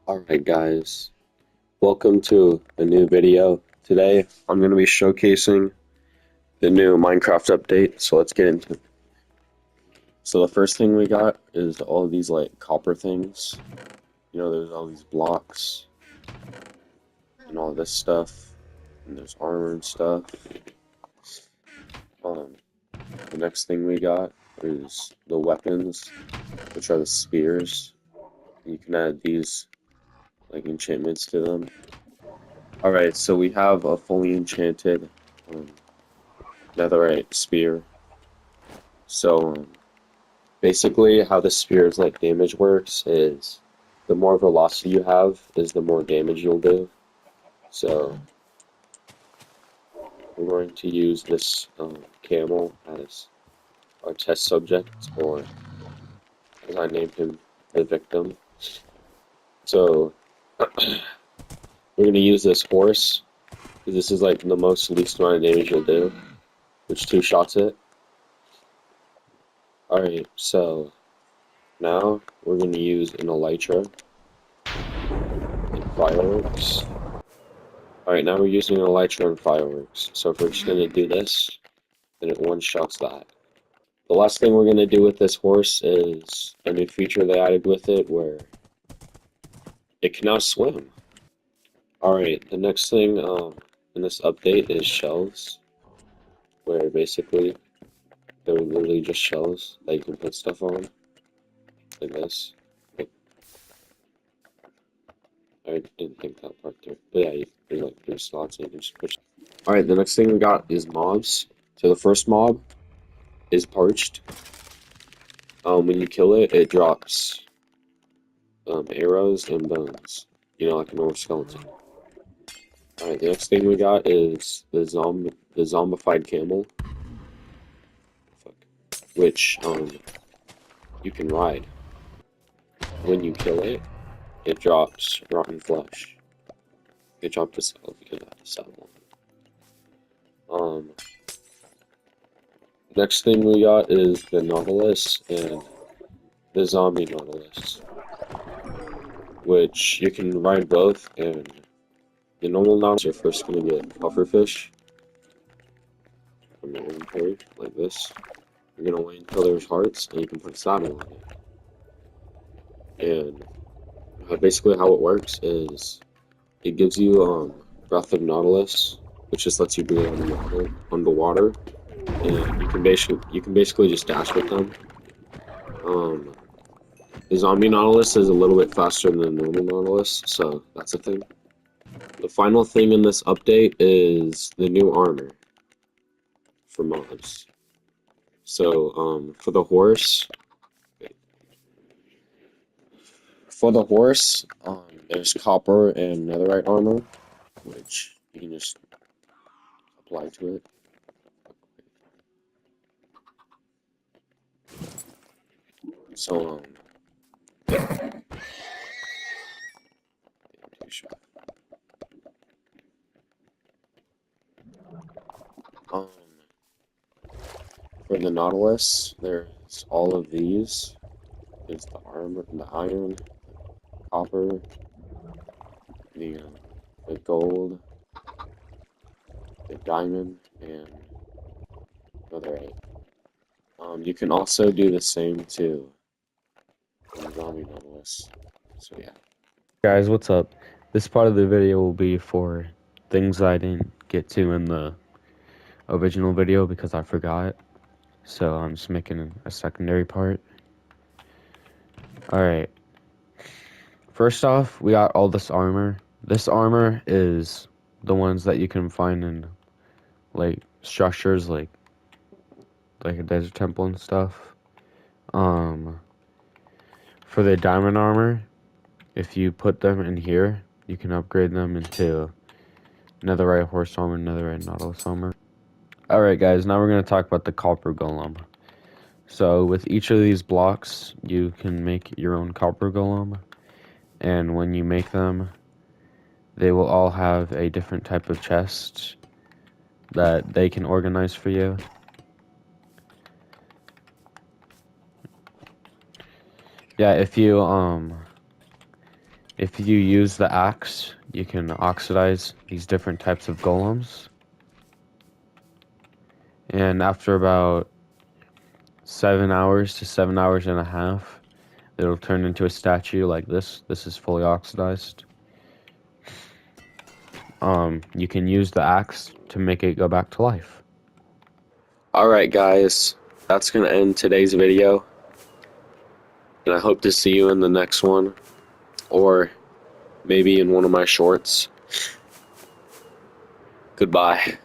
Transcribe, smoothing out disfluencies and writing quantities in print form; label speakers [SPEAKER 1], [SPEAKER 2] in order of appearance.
[SPEAKER 1] Alright guys, welcome to a new video. Today I'm going to be showcasing the new Minecraft update, so let's get into it. So the first thing we got is all these like copper things. You know, there's all these blocks and all this stuff, and there's armor and stuff. Um, the next thing we got is the weapons, which are the spears. You can add these like enchantments to them. Alright, so we have a fully enchanted um, netherite spear. So basically, how the spear's like damage works is the more velocity you have, is the more damage you'll do. So we're going to use this camel as our test subject, or as I named him, the victim. So we're going to use this horse because this is like the most least amount of damage you'll do, which two shots it. Alright, so now we're going to use an elytra and fireworks. Alright, now we're using an elytra and fireworks. So if we're just going to do this, then it one-shots that. The last thing we're going to do with this horse is a new feature they added with it where it can now swim. Alright, the next thing in this update is shelves, where basically they're literally just shelves that you can put stuff on, like this. I didn't think that part through. But yeah, there's like three slots and you can just push. Alright, the next thing we got is mobs. So the first mob is parched. When you kill it, it drops arrows and bones. You know, like a normal skeleton. Alright, the next thing we got is the zombified camel. Fuck. Which you can ride. When you kill it, it drops rotten flesh. It dropped a saddle because I had a saddle on. Next thing we got is the Nautilus and the zombie Nautilus. Which you can ride both, and the normal Nautilus are first gonna get pufferfish from your inventory, like this. You're gonna wait until there's hearts, and you can put a saddle on it. And basically how it works is it gives you Breath of Nautilus, which just lets you breathe underwater, and you can basically just dash with them. Um, the zombie Nautilus is a little bit faster than the normal Nautilus, so that's a thing. The final thing in this update is the new armor for mobs. So, for the horse, there's copper and netherite armor, which you can just apply to it. So, um, for the Nautilus, there's all of these. There's the armor, the iron, copper, the, the gold, the diamond, and netherite. You can also do the same too on zombie Nautilus. So yeah.
[SPEAKER 2] Guys, what's up? This part of the video will be for things I didn't get to in the original video because I forgot. So I'm just making a secondary part. Alright. First off, we got all this armor. This armor is the ones that you can find in like structures like a desert temple and stuff. For the diamond armor, if you put them in here, you can upgrade them into netherite horse armor, netherite nautilus armor. Alright guys, now we're going to talk about the copper golem. So with each of these blocks, you can make your own copper golem. And when you make them, they will all have a different type of chest that they can organize for you. Yeah, If you use the axe, you can oxidize these different types of golems. And after about 7 hours to 7 hours and a half, it'll turn into a statue like this. This is fully oxidized. You can use the axe to make it go back to life.
[SPEAKER 1] Alright guys, that's gonna end today's video. And I hope to see you in the next one. Or maybe in one of my shorts. Goodbye.